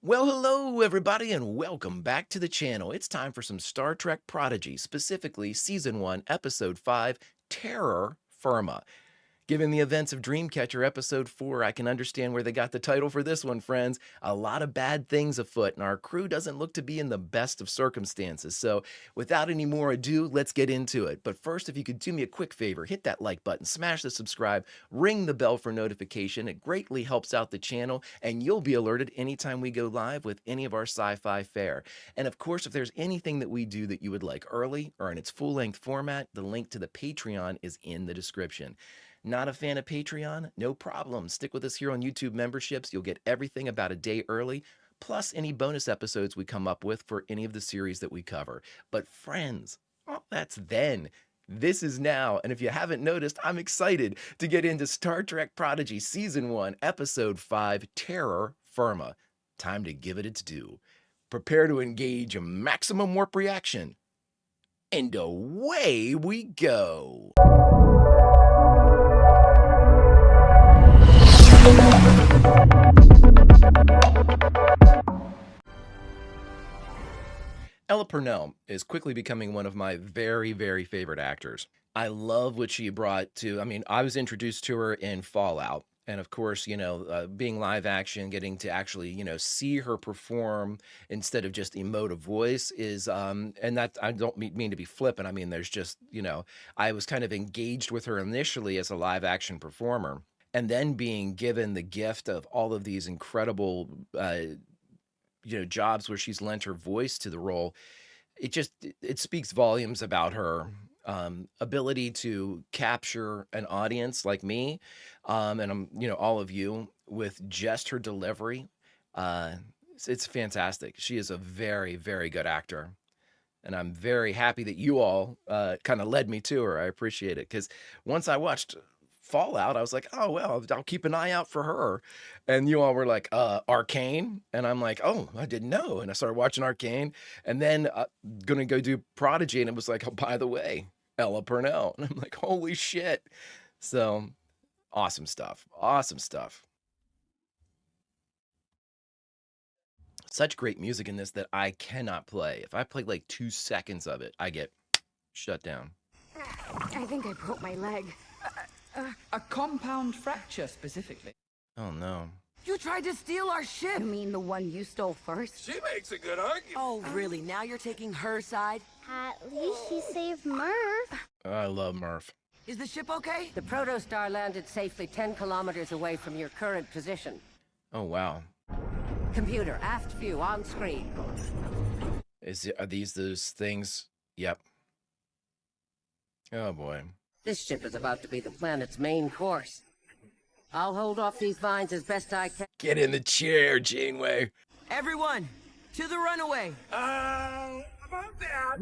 Well, hello everybody and welcome back to the channel. It's time for some Star Trek Prodigy, specifically Season 1, Episode 5, Terror Firma. Given the events of Dreamcatcher Episode 4, I can understand where they got the title for this one, friends. A lot of bad things afoot, and our crew doesn't look to be in the best of circumstances. So, without any more ado, let's get into it. But first, if you could do me a quick favor, hit that like button, smash the subscribe, ring the bell for notification. It greatly helps out the channel, and you'll be alerted anytime we go live with any of our sci-fi fare. And of course, if there's anything that we do that you would like early or in its full-length format, the link to the Patreon is in the description. Not a fan of Patreon? No problem. Stick with us here on YouTube memberships. You'll get everything about a day early, plus any bonus episodes we come up with for any of the series that we cover. But friends, that's then. This is now, and if you haven't noticed, I'm excited to get into Star Trek Prodigy Season 1, Episode 5, Terror Firma. Time to give it its due. Prepare to engage a maximum warp reaction. And away we go. Ella Purnell is quickly becoming one of my very, very favorite actors. I love what she brought to, I was introduced to her in Fallout. And of course, being live action, getting to actually, see her perform instead of just emotive voice is, and that I don't mean to be flippant. I mean, there's just, I was kind of engaged with her initially as a live action performer. And then being given the gift of all of these incredible, jobs where she's lent her voice to the role, it speaks volumes about her ability to capture an audience like me, and all of you with just her delivery. It's fantastic. She is a very, very good actor. And I'm very happy that you all kind of led me to her. I appreciate it. Because once I watched Fallout, I was like, oh, well, I'll keep an eye out for her. And you all were like, Arcane? And I'm like, oh, I didn't know. And I started watching Arcane. And then going to go do Prodigy. And it was like, oh, by the way, Ella Purnell. And I'm like, holy shit. So awesome stuff. Awesome stuff. Such great music in this that I cannot play. If I play like 2 seconds of it, I get shut down. I think I broke my leg. A compound fracture, specifically. Oh, no. You tried to steal our ship! You mean the one you stole first? She makes a good argument. Oh, really? Now you're taking her side? At least she saved Murph. I love Murph. Is the ship okay? The Protostar landed safely 10 kilometers away from your current position. Oh, wow. Computer, aft view on screen. Are these those things? Yep. Oh, boy. This ship is about to be the planet's main course. I'll hold off these vines as best I can. Get in the chair, Janeway. Everyone, to the runaway! About that.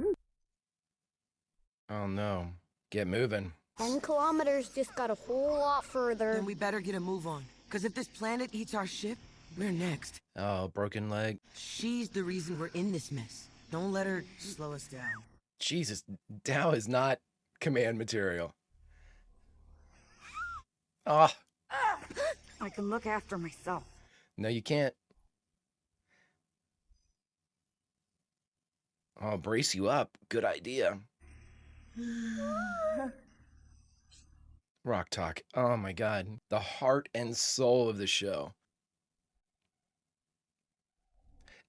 Oh, no. Get moving. 10 kilometers just got a whole lot further. Then we better get a move on. Because if this planet eats our ship, we're next. Oh, broken leg. She's the reason we're in this mess. Don't let her slow us down. Jesus, Dow is not command material. Oh, I can look after myself. no, you can't. I'll brace you up. Good idea. Rock Talk. Oh my God. The heart and soul of the show.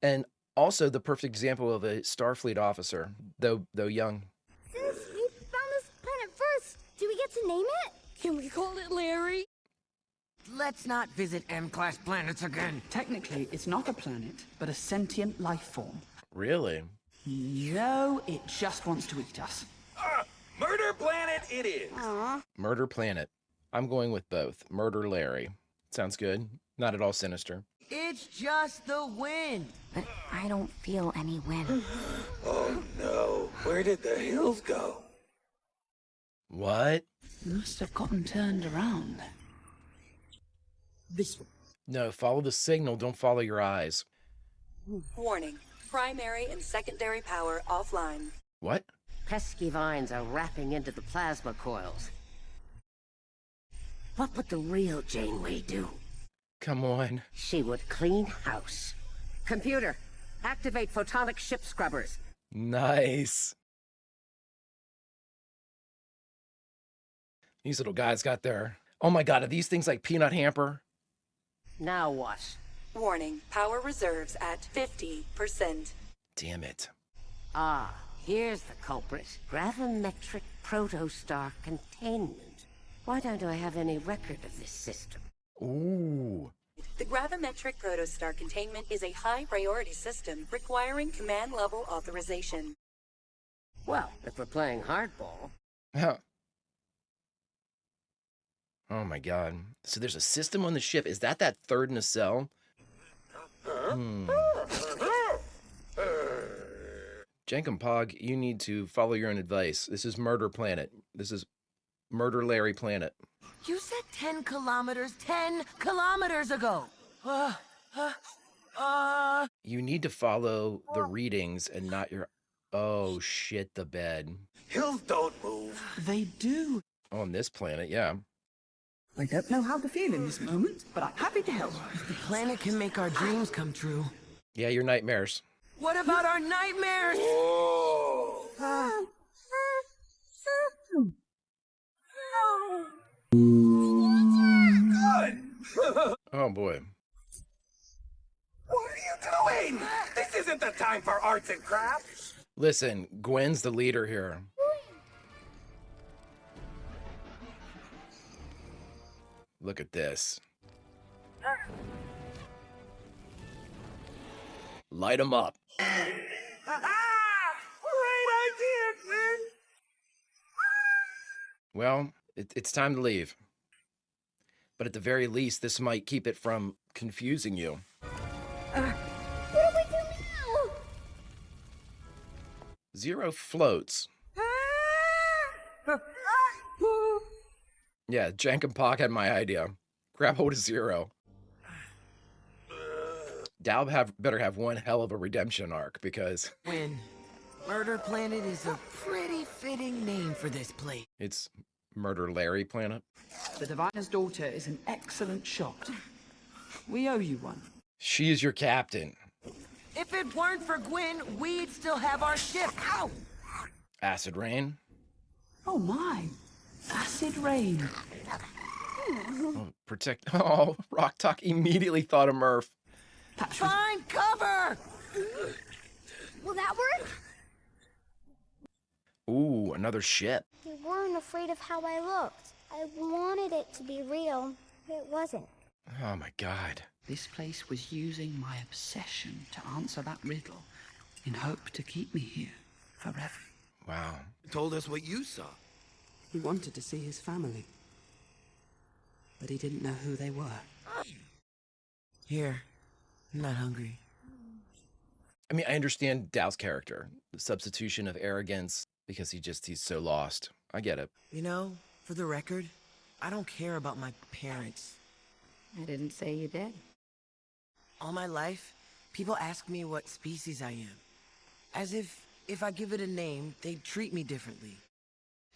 And also the perfect example of a Starfleet officer, though young. Sis, we found this planet first. Do we get to name it? Can we call it Larry? Let's not visit M-class planets again. Technically, it's not a planet, but a sentient life form. Really? No, it just wants to eat us. Murder planet it is. Aw. Murder Planet. I'm going with both. Murder Larry. Sounds good. Not at all sinister. It's just the wind. But I don't feel any wind. Oh no, where did the hills go? What? Must have gotten turned around. This one. No, follow the signal. Don't follow your eyes. Warning. Primary and secondary power offline. What? Pesky vines are wrapping into the plasma coils. What would the real Janeway do? Come on. She would clean house. Computer, activate photonic ship scrubbers. Nice. These little guys got their... Oh my god, are these things like peanut hamper? Now what? Warning, power reserves at 50%. Damn it. Ah, here's the culprit. Gravimetric protostar containment. Why don't I have any record of this system? Ooh. The gravimetric protostar containment is a high-priority system requiring command-level authorization. Well, if we're playing hardball. Huh. Oh my god. So there's a system on the ship. Is that third nacelle? Jenkum Pog, you need to follow your own advice. This is Murder Planet. This is Murder Larry Planet. You said 10 kilometers 10 kilometers ago. You need to follow the readings and not your... Oh shit, the bed. Hills don't move. They do. On this planet, yeah. I don't know how to feel in this moment, but I'm happy to help. The planet can make our dreams come true. Yeah, your nightmares. What about our nightmares? Oh boy. What are you doing? This isn't the time for arts and crafts. Listen, Gwen's the leader here. Look at this. Light 'em up. Great idea, Glenn. Well, it's time to leave. But at the very least, this might keep it from confusing you. What do we do now? Zero floats. Yeah, Jank and Pock had my idea. Grab hold of Zero. Dalb better have one hell of a redemption arc, because Win. Murder Planet is a pretty fitting name for this place. it's Murder Larry Planet. The Diviner's Daughter is an excellent shot. We owe you one. She is your captain. If it weren't for Gwen, we'd still have our ship. Ow! Acid Rain. Oh my. Acid rain. Oh, protect. Oh, Rock Talk immediately thought of Murph. Perhaps we... Find cover! Will that work? Ooh, another ship. You weren't afraid of how I looked. I wanted it to be real. It wasn't. Oh my god. This place was using my obsession to answer that riddle in hope to keep me here forever. Wow. Told us what you saw. He wanted to see his family, but he didn't know who they were. Here. I'm not hungry. I mean, I understand Dow's character. The substitution of arrogance, because he's so lost. I get it. You know, for the record, I don't care about my parents. I didn't say you did. All my life, people ask me what species I am. As if I give it a name, they'd treat me differently.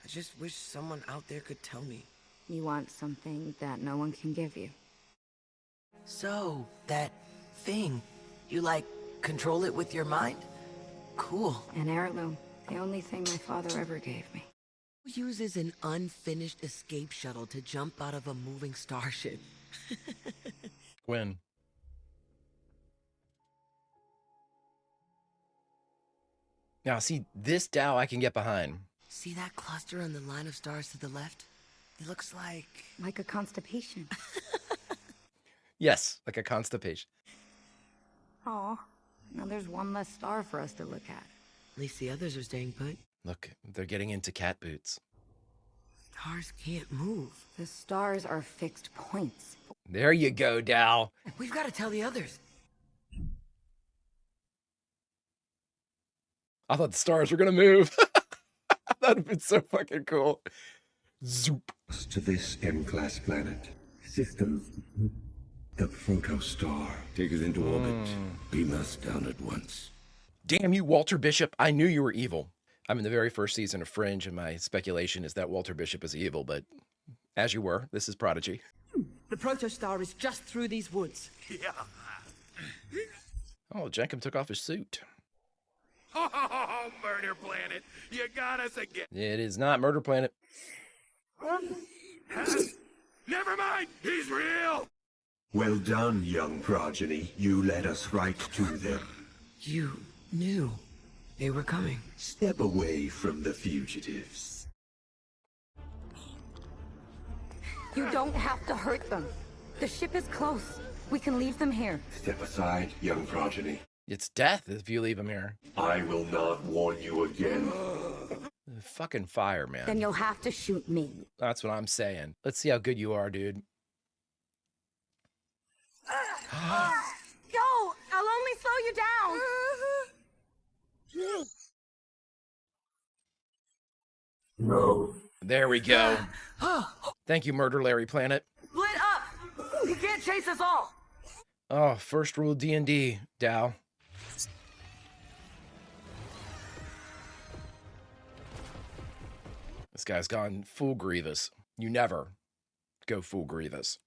I just wish someone out there could tell me. You want something that no one can give you. So, that thing, you control it with your mind? Cool. An heirloom. The only thing my father ever gave me. Who uses an unfinished escape shuttle to jump out of a moving starship? Gwen. Now, see, this Dow I can get behind. See that cluster on the line of stars to the left? It looks like... Like a constipation. Yes, like a constipation. Aw. Now there's one less star for us to look at. At least the others are staying put. Look, they're getting into cat boots. Stars can't move. The stars are fixed points. There you go, Dow. We've got to tell the others. I thought the stars were gonna move. That would have been so fucking cool. Zoop. To this M-class planet. Systems. The protostar. Take it into orbit. Beam us down at once. Damn you, Walter Bishop. I knew you were evil. I'm in the very first season of Fringe, and my speculation is that Walter Bishop is evil, but as you were, this is Prodigy. The protostar is just through these woods. Yeah. Oh, Jenkum took off his suit. Oh, Murder Planet, you got us again. It is not Murder Planet. Never mind, he's real. Well done, young progeny. You led us right to them. You knew they were coming. Step away from the fugitives. You don't have to hurt them. The ship is close. We can leave them here. Step aside, young progeny. It's death if you leave him here. I will not warn you again. Fucking fire, man. Then you'll have to shoot me. That's what I'm saying. Let's see how good you are, dude. Yo, I'll only slow you down. No. There we go. Thank you, Murder Larry Planet. Split up! You can't chase us all! Oh, first rule D&D, Dow. This guy's gone full Grievous. You never go full Grievous.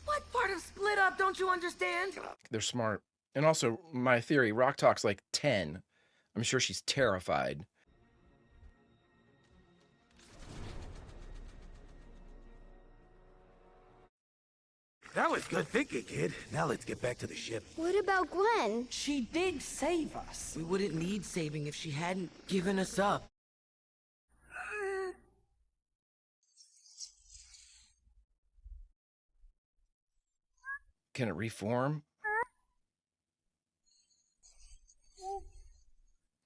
What part of split up don't you understand? They're smart. And also, my theory, Rock Talk's like 10. I'm sure she's terrified. That was good thinking, kid. Now let's get back to the ship. What about Gwen? She did save us. We wouldn't need saving if she hadn't given us up. Can it reform?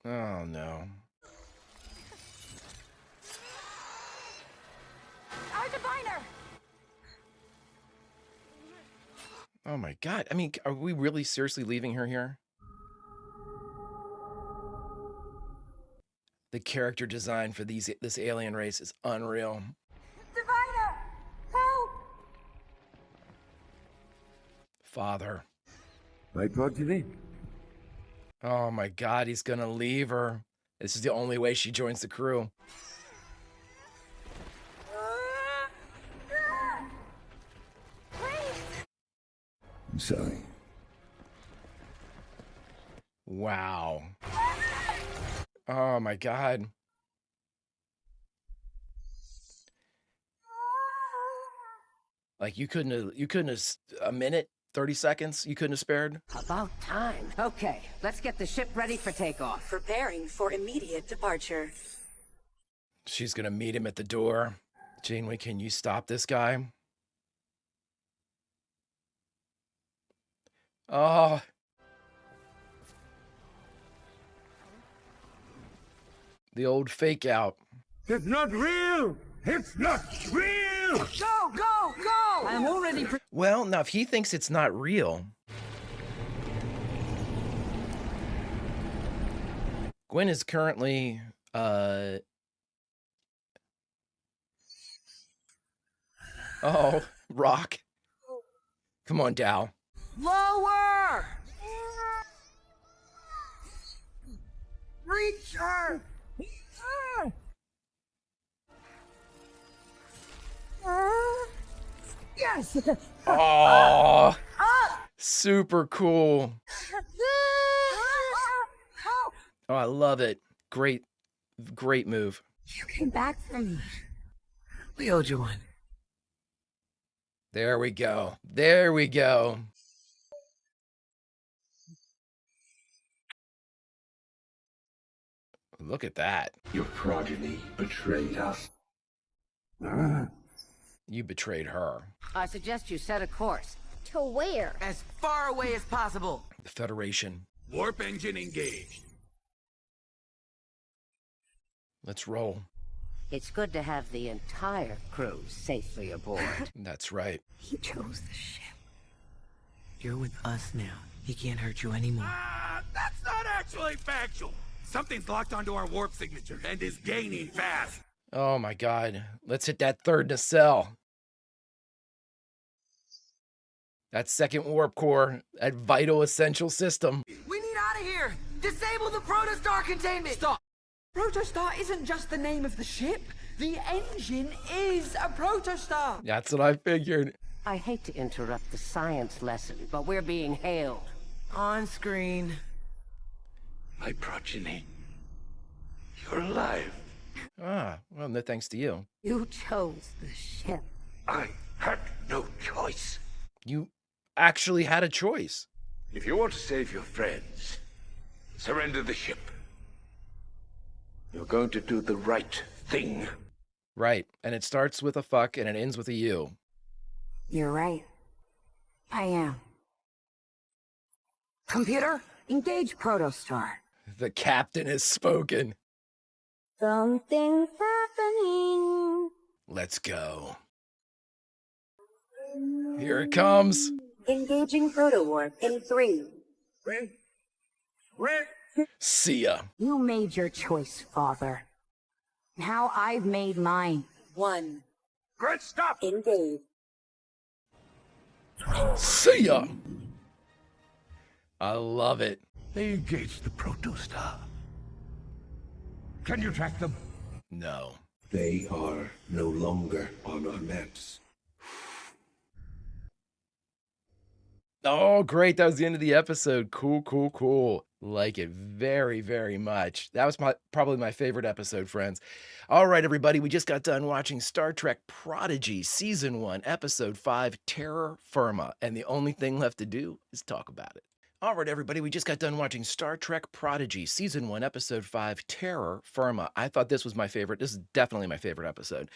Oh, no. Our diviner! Oh my god. I mean, are we really seriously leaving her here? The character design for this alien race is unreal. Diviner! Help! Father. My progeny? Oh my god, he's gonna leave her. This is the only way she joins the crew. I'm sorry. Wow. Oh my god. Like you couldn't have a minute, 30 seconds you couldn't have spared? About time. Okay, let's get the ship ready for takeoff. Preparing for immediate departure. She's gonna meet him at the door. Janeway, can you stop this guy? Oh. The old fake out. It's not real! It's not real! Go, go, go! I'm already Well, now if he thinks it's not real. Gwen is currently oh, Rock. Come on, Dow. lower! Reach her! Yes! Oh, super cool. Oh, I love it. Great move. You came back from me. We owed you one. There we go. There we go. Look at that. Your progeny betrayed us. You betrayed her. I suggest you set a course. To where? As far away as possible. The Federation. Warp engine engaged. Let's roll. It's good to have the entire crew safely aboard. That's right. He chose the ship. You're with us now. He can't hurt you anymore. That's not actually factual. Something's locked onto our warp signature and is gaining fast. Oh my god. Let's hit that third nacelle. That second warp core, that vital essential system. We need out of here! Disable the protostar containment! Stop! Protostar isn't just the name of the ship. The engine is a protostar. That's what I figured. I hate to interrupt the science lesson, but we're being hailed. On screen. My progeny. You're alive. Ah, well, no thanks to you. You chose the ship. I had no choice. You actually had a choice. If you want to save your friends, surrender the ship. You're going to do the right thing. Right. And it starts with a fuck and it ends with a U. You're right. I am. Computer, engage Protostar. The captain has spoken. Something's happening. Let's go. Here it comes. Engaging Proto Warp in 3. See ya. You made your choice, Father. Now I've made mine. 1. Great stop! Engage. See ya. I love it. They engaged the protostar. Can you track them? No. They are no longer on our maps. Oh, great. That was the end of the episode. Cool, cool, cool. Like it very, very much. That was probably my favorite episode, friends. All right, everybody. We just got done watching Star Trek Prodigy Season 1, Episode 5, Terror Firma. And the only thing left to do is talk about it. All right, everybody. We just got done watching Star Trek Prodigy Season 1, Episode 5, Terror Firma. I thought this was my favorite. This is definitely my favorite episode.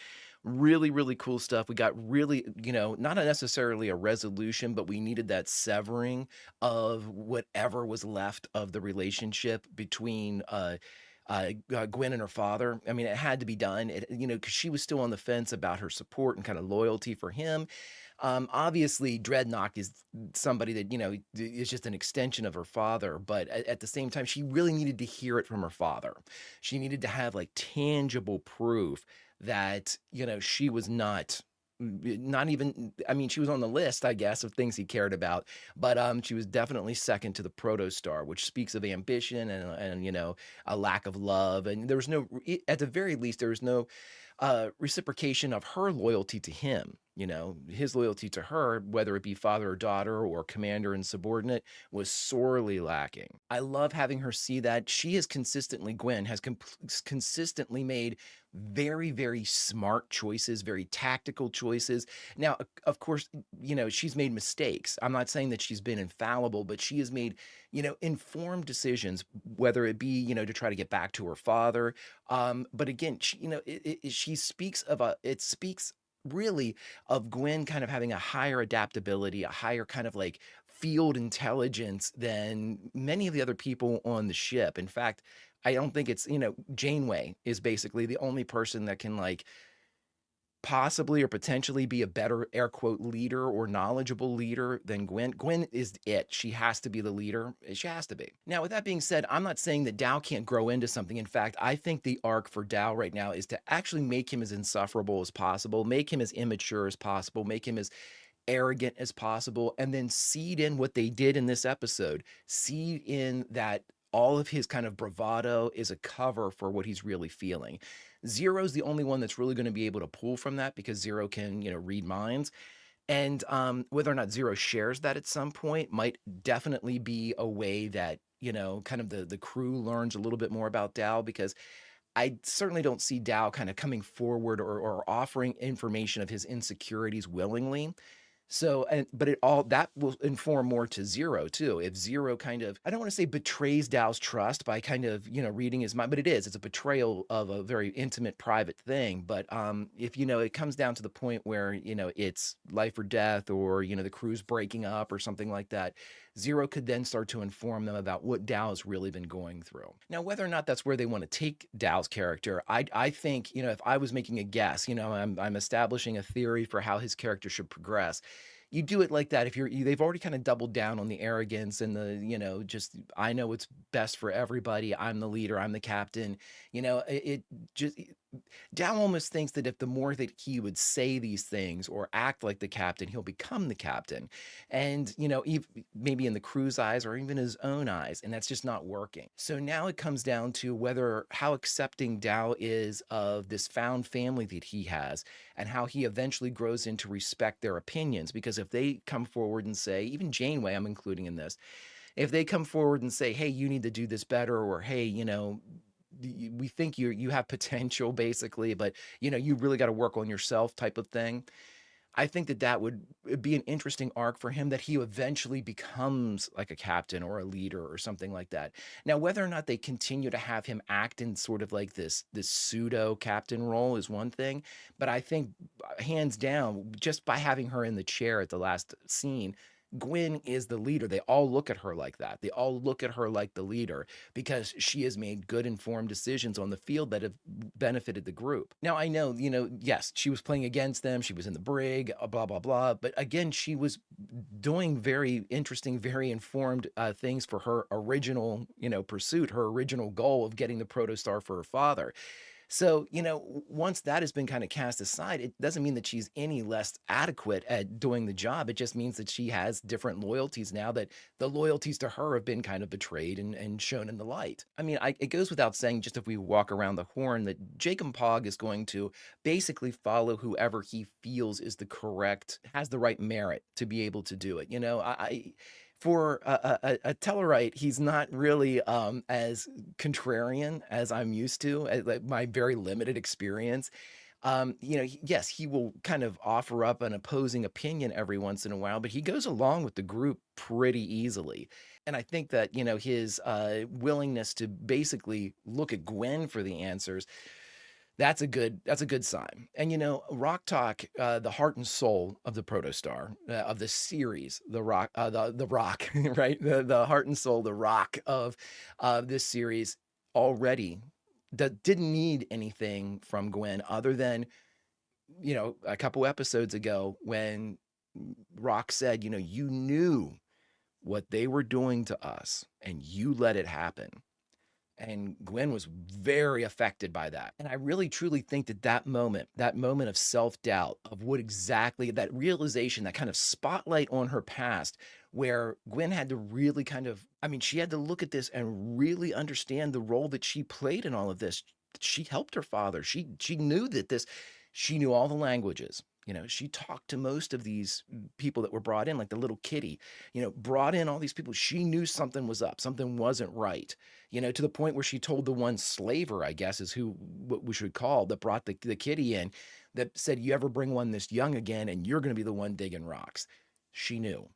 Really, really cool stuff. We got really, not necessarily a resolution, but we needed that severing of whatever was left of the relationship between Gwen and her father. I mean, it had to be done, because she was still on the fence about her support and kind of loyalty for him. Obviously, Dreadnought is somebody that, is just an extension of her father. But at the same time, she really needed to hear it from her father. She needed to have like tangible proof that, she was not even, I mean, she was on the list, I guess, of things he cared about, but she was definitely second to the protostar, which speaks of ambition and a lack of love. And there was no, at the very least, there was no reciprocation of her loyalty to him. His loyalty to her, whether it be father or daughter or commander and subordinate, was sorely lacking. I love having her see that. She has consistently, Gwen has consistently made very, very smart choices, very tactical choices. Now, of course, she's made mistakes. I'm not saying that she's been infallible, but she has made, informed decisions, whether it be, to try to get back to her father. But again, she speaks it speaks really of Gwen kind of having a higher adaptability, a higher kind of like field intelligence than many of the other people on the ship. In fact, I don't think it's, Janeway is basically the only person that can like possibly or potentially be a better air quote leader or knowledgeable leader than Gwen. Gwen is it. She has to be the leader. She has to be. Now, with that being said, I'm not saying that Dao can't grow into something. In fact, I think the arc for Dao right now is to actually make him as insufferable as possible, make him as immature as possible, make him as arrogant as possible, and then seed in what they did in this episode, seed in that all of his kind of bravado is a cover for what he's really feeling. Zero's the only one that's really going to be able to pull from that because Zero can, read minds. And whether or not Zero shares that at some point might definitely be a way that, kind of the crew learns a little bit more about Dao, because I certainly don't see Dao kind of coming forward or offering information of his insecurities willingly. So, but it all that will inform more to Zero too. If Zero kind of, I don't want to say betrays Dao's trust by kind of, reading his mind, but it's a betrayal of a very intimate, private thing. But if, it comes down to the point where, it's life or death, or, the crew's breaking up or something like that, Zero could then start to inform them about what Dao's really been going through. Now, whether or not that's where they want to take Dao's character, I think, if I was making a guess, I'm establishing a theory for how his character should progress. You do it like that if they've already kind of doubled down on the arrogance and the, just, I know what's best for everybody. I'm the leader. I'm the captain. It just, Dow almost thinks that if the more that he would say these things or act like the captain, he'll become the captain. And, maybe in the crew's eyes or even his own eyes, and that's just not working. So now it comes down to whether how accepting Dow is of this found family that he has and how he eventually grows into respect their opinions. Because if they come forward and say, even Janeway, I'm including in this, if they come forward and say, hey, you need to do this better, or hey, we think you have potential basically, but you really got to work on yourself type of thing. I think that that would be an interesting arc for him, that he eventually becomes like a captain or a leader or something like that. Now, whether or not they continue to have him act in sort of like this pseudo captain role is one thing, but I think hands down, just by having her in the chair at the last scene, Gwen is the leader. They all look at her like that. They all look at her like the leader because she has made good informed decisions on the field that have benefited the group. Now, I know, yes, she was playing against them. She was in the brig, blah, blah, blah. But again, she was doing very interesting, very informed things for her original, pursuit, her original goal of getting the protostar for her father. So, once that has been kind of cast aside, it doesn't mean that she's any less adequate at doing the job. It just means that she has different loyalties now, that the loyalties to her have been kind of betrayed and shown in the light. I mean, it goes without saying, just if we walk around the horn, that Jacob Pog is going to basically follow whoever he feels is the correct, has the right merit to be able to do it. For a Tellarite, he's not really as contrarian as I'm used to, like my very limited experience. Yes, he will kind of offer up an opposing opinion every once in a while, but he goes along with the group pretty easily. And I think that, his willingness to basically look at Gwen for the answers, that's a good sign. And Rock Talk, the heart and soul of the Protostar, of the series, the Rock, the Rock, right? The heart and soul, the Rock of this series already that didn't need anything from Gwen other than a couple episodes ago when Rock said, you knew what they were doing to us and you let it happen. And Gwen was very affected by that. And I really truly think that moment of self-doubt, of what exactly, that realization, that kind of spotlight on her past, where Gwen had to really she had to look at this and really understand the role that she played in all of this. She helped her father. She knew she knew all the languages. She talked to most of these people that were brought in, like the little kitty, brought in all these people. She knew something was up, something wasn't right, to the point where she told the one slaver, I guess is what we should call, that brought the kitty in, that said, you ever bring one this young again, and you're going to be the one digging rocks. She knew,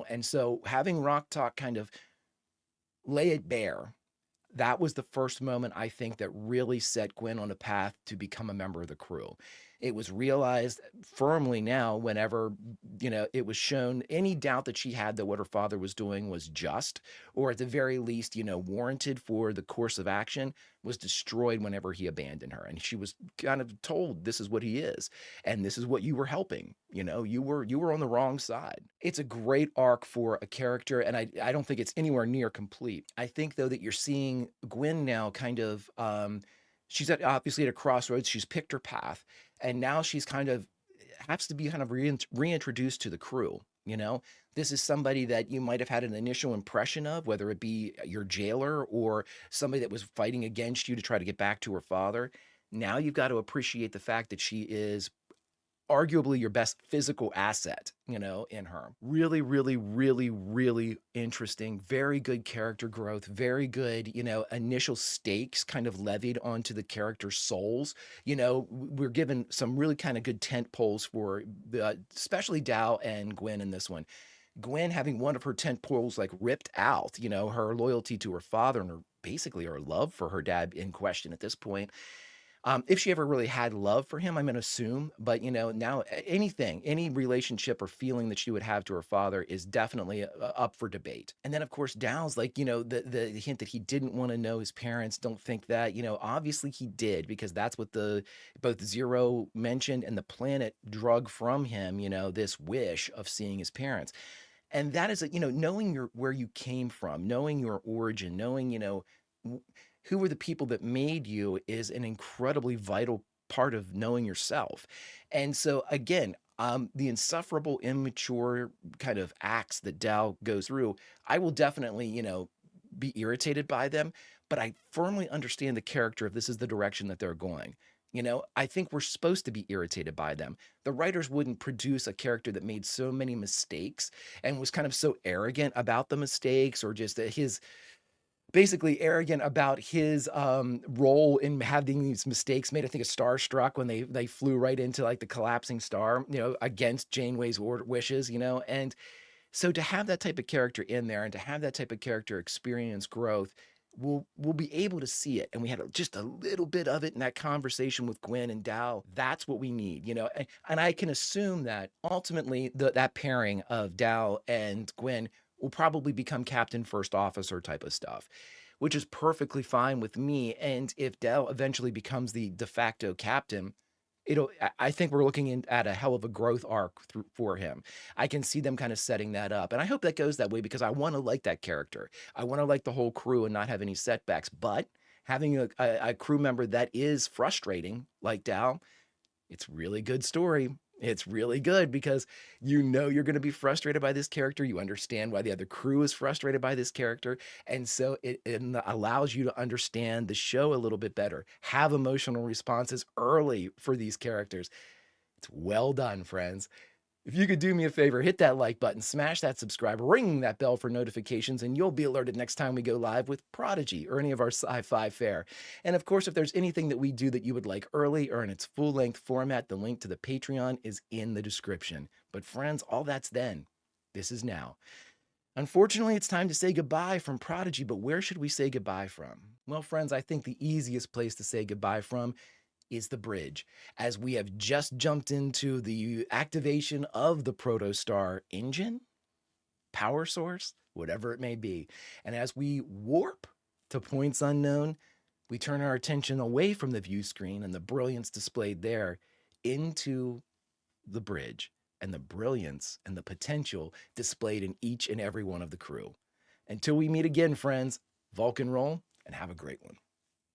and so having Rock Talk kind of lay it bare, that was the first moment, I think, that really set Gwen on a path to become a member of the crew. It was realized firmly now whenever, it was shown any doubt that she had that what her father was doing was just, or at the very least, warranted for the course of action, was destroyed whenever he abandoned her. And she was kind of told, this is what he is, and this is what you were helping. You were on the wrong side. It's a great arc for a character, and I don't think it's anywhere near complete. I think, though, that you're seeing Gwen now kind of, she's obviously at a crossroads. She's picked her path, and now she's kind of has to be kind of reintroduced to the crew. This is somebody that you might have had an initial impression of, whether it be your jailer or somebody that was fighting against you to try to get back to her father. Now you've got to appreciate the fact that she is arguably your best physical asset, in her. Really, really, really, really interesting, very good character growth, very good, initial stakes kind of levied onto the character's souls. We're given some really kind of good tent poles for especially Dow and Gwen in this one. Gwen having one of her tent poles like ripped out, her loyalty to her father and basically her love for her dad in question at this point. If she ever really had love for him, I'm going to assume, but now any relationship or feeling that she would have to her father is definitely up for debate. And then of course, Dow's like, the hint that he didn't want to know his parents. Don't think that, obviously he did, because that's what both Zero mentioned and the planet drug from him, this wish of seeing his parents. And that is, knowing where you came from, knowing your origin, knowing, who were the people that made you is an incredibly vital part of knowing yourself. And so again, the insufferable, immature kind of acts that Dal goes through, I will definitely, be irritated by them, but I firmly understand the character if this is the direction that they're going. I think we're supposed to be irritated by them. The writers wouldn't produce a character that made so many mistakes and was kind of so arrogant about the mistakes, or just his basically arrogant about his role in having these mistakes made. I think of Starstruck when they flew right into like the collapsing star, against Janeway's wishes, and so to have that type of character in there and to have that type of character experience growth, we'll be able to see it. And we had just a little bit of it in that conversation with Gwen and Dal. That's what we need, and I can assume that ultimately that pairing of Dal and Gwen will probably become captain first officer type of stuff, which is perfectly fine with me. And if Dal eventually becomes the de facto captain, I think we're looking at a hell of a growth arc for him. I can see them kind of setting that up. And I hope that goes that way because I want to like that character. I want to like the whole crew and not have any setbacks. But having a crew member that is frustrating, like Dal, it's really good story. It's really good because you're going to be frustrated by this character. You understand why the other crew is frustrated by this character. And so it allows you to understand the show a little bit better, have emotional responses early for these characters. It's well done, friends. If you could do me a favor, hit that like button, smash that subscribe, ring that bell for notifications, and you'll be alerted next time we go live with Prodigy or any of our sci-fi fare. And of course, if there's anything that we do that you would like early or in its full-length format, the link to the Patreon is in the description. But friends, all that's then. This is now. Unfortunately, it's time to say goodbye from Prodigy, but where should we say goodbye from? Well, friends, I think the easiest place to say goodbye from is the bridge, as we have just jumped into the activation of the protostar engine, power source, whatever it may be. And as we warp to points unknown, we turn our attention away from the view screen and the brilliance displayed there into the bridge and the brilliance and the potential displayed in each and every one of the crew. Until we meet again, friends, Vulcan roll and have a great one.